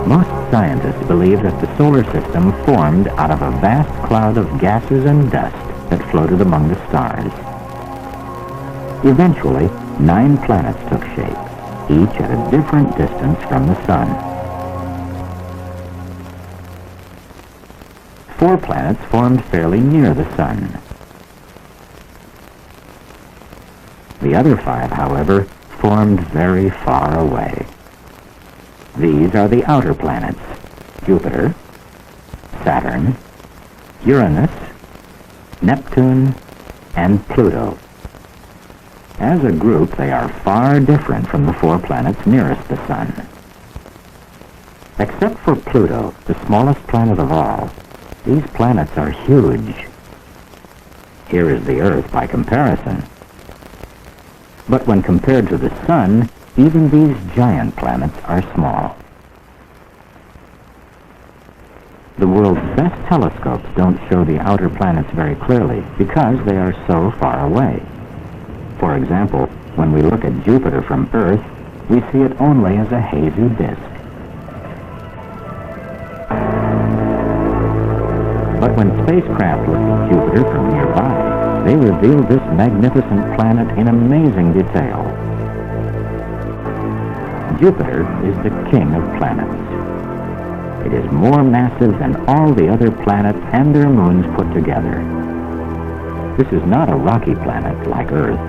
Most scientists believe that the solar system formed out of a vast cloud of gases and dust that floated among the stars. Eventually, 9 planets took shape, each at a different distance from the sun. 4 planets formed fairly near the sun. The other 5, however, formed very far away. These are the outer planets: Jupiter, Saturn, Uranus, Neptune, and Pluto. As a group, they are far different from the 4 planets nearest the sun. Except for Pluto, the smallest planet of all, these planets are huge. Here is the Earth by comparison. But when compared to the sun, even these giant planets are small. The world's best telescopes don't show the outer planets very clearly because they are so far away. For example, when we look at Jupiter from Earth, we see it only as a hazy disk. But when spacecraft look at Jupiter from nearby, they reveal this magnificent planet in amazing detail. Jupiter is the king of planets. It is more massive than all the other planets and their moons put together. This is not a rocky planet like Earth.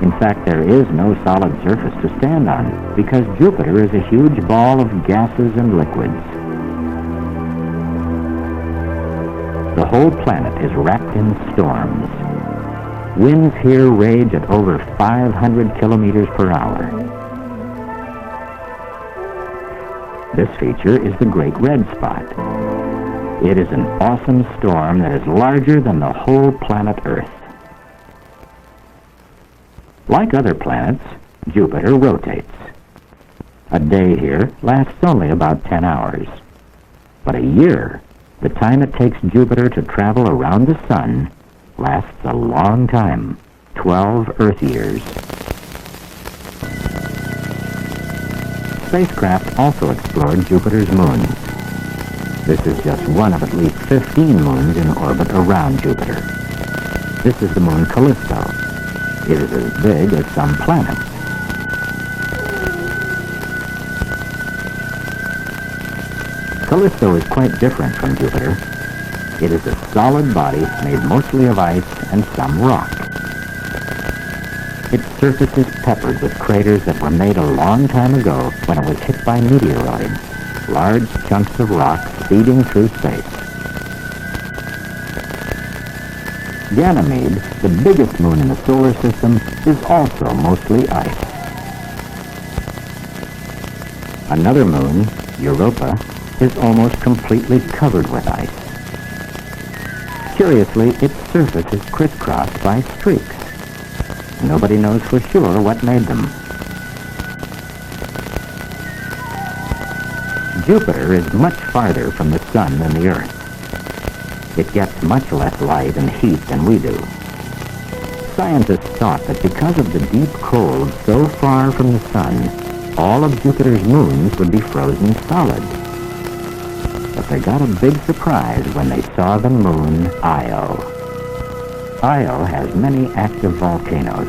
In fact, there is no solid surface to stand on because Jupiter is a huge ball of gases and liquids. The whole planet is wrapped in storms. Winds here rage at over 500 kilometers per hour. This feature is the Great Red Spot. It is an awesome storm that is larger than the whole planet Earth. Like other planets, Jupiter rotates. A day here lasts only about 10 hours. But a year, the time it takes Jupiter to travel around the sun, lasts a long time, 12 Earth years. Spacecraft also explored Jupiter's moons. This is just one of at least 15 moons in orbit around Jupiter. This is the moon Callisto. It is as big as some planets. Callisto is quite different from Jupiter. It is a solid body made mostly of ice and some rock. Its surface is peppered with craters that were made a long time ago when it was hit by meteoroids, large chunks of rock speeding through space. Ganymede, the biggest moon in the solar system, is also mostly ice. Another moon, Europa, is almost completely covered with ice. Curiously, its surface is crisscrossed by streaks. Nobody knows for sure what made them. Jupiter is much farther from the sun than the Earth. It gets much less light and heat than we do. Scientists thought that because of the deep cold so far from the sun, all of Jupiter's moons would be frozen solid. But they got a big surprise when they saw the moon Io. Io has many active volcanoes.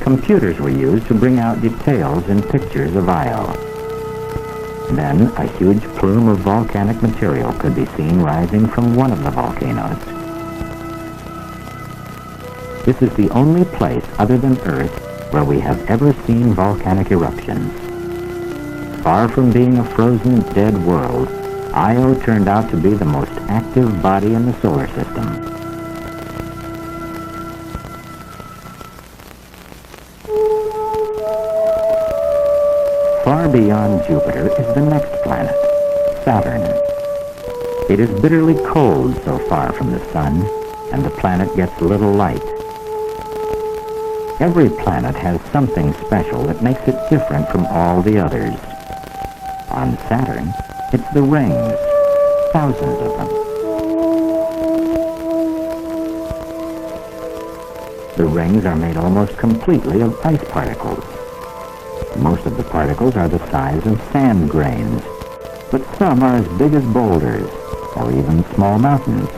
Computers were used to bring out details in pictures of Io. Then, a huge plume of volcanic material could be seen rising from one of the volcanoes. This is the only place other than Earth where we have ever seen volcanic eruptions. Far from being a frozen, dead world, Io turned out to be the most active body in the solar system. Far beyond Jupiter is the next planet, Saturn. It is bitterly cold so far from the sun, and the planet gets little light. Every planet has something special that makes it different from all the others. On Saturn, it's the rings, thousands of them. The rings are made almost completely of ice particles. Most of the particles are the size of sand grains, but some are as big as boulders, or even small mountains.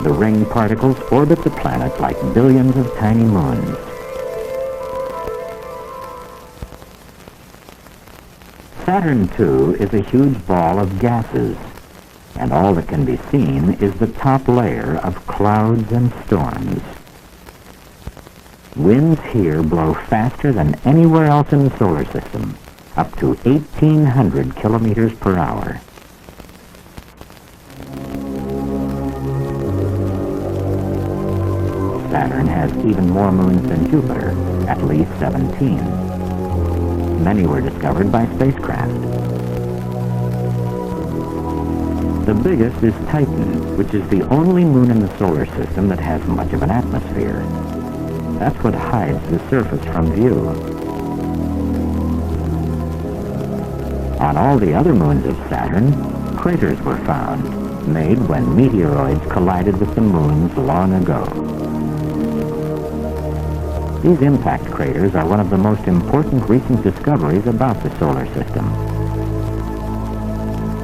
The ring particles orbit the planet like billions of tiny moons. Saturn II is a huge ball of gases, and all that can be seen is the top layer of clouds and storms. Winds here blow faster than anywhere else in the solar system, up to 1,800 kilometers per hour. Saturn has even more moons than Jupiter, at least 17. Many were discovered by spacecraft. The biggest is Titan, which is the only moon in the solar system that has much of an atmosphere. That's what hides the surface from view. On all the other moons of Saturn, craters were found, made when meteoroids collided with the moons long ago. These impact craters are one of the most important recent discoveries about the solar system.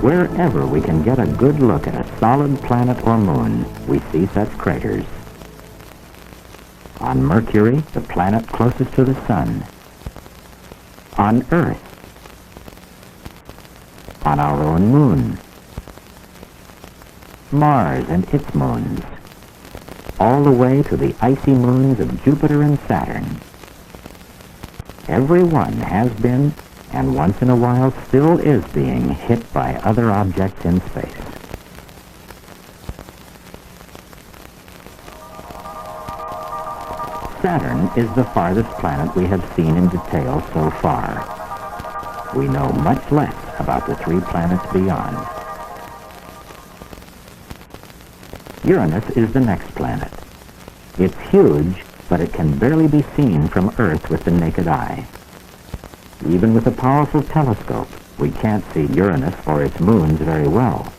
Wherever we can get a good look at a solid planet or moon, we see such craters. On Mercury, the planet closest to the Sun. On Earth. On our own moon. Mars and its moons. All the way to the icy moons of Jupiter and Saturn. Every one has been, and once in a while still is being, hit by other objects in space. Saturn is the farthest planet we have seen in detail so far. We know much less about the 3 planets beyond. Uranus is the next planet. It's huge, but it can barely be seen from Earth with the naked eye. Even with a powerful telescope, we can't see Uranus or its moons very well.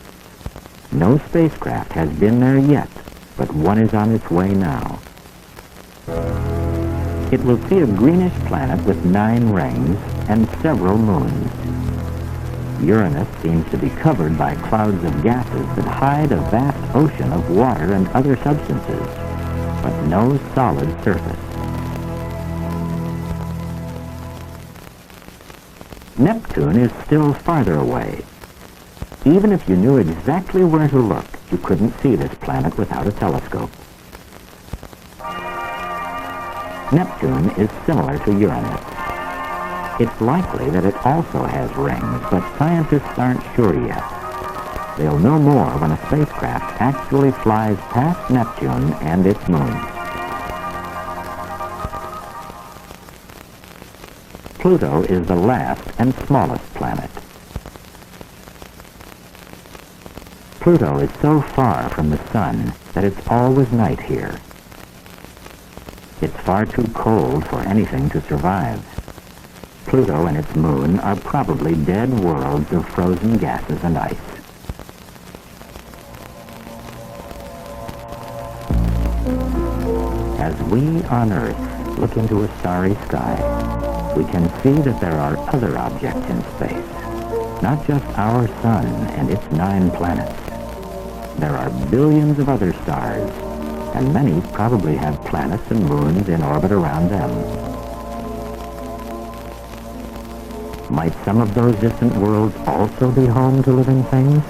No spacecraft has been there yet, but one is on its way now. It will see a greenish planet with 9 rings and several moons. Uranus seems to be covered by clouds of gases that hide a vast ocean of water and other substances, but no solid surface. Neptune is still farther away. Even if you knew exactly where to look, you couldn't see this planet without a telescope. Neptune is similar to Uranus. It's likely that it also has rings, but scientists aren't sure yet. They'll know more when a spacecraft actually flies past Neptune and its moons. Pluto is the last and smallest planet. Pluto is so far from the Sun that it's always night here. It's far too cold for anything to survive. Pluto and its moon are probably dead worlds of frozen gases and ice. As we on Earth look into a starry sky, we can see that there are other objects in space, not just our Sun and its 9 planets. There are billions of other stars, and many probably have planets and moons in orbit around them. Might some of those distant worlds also be home to living things?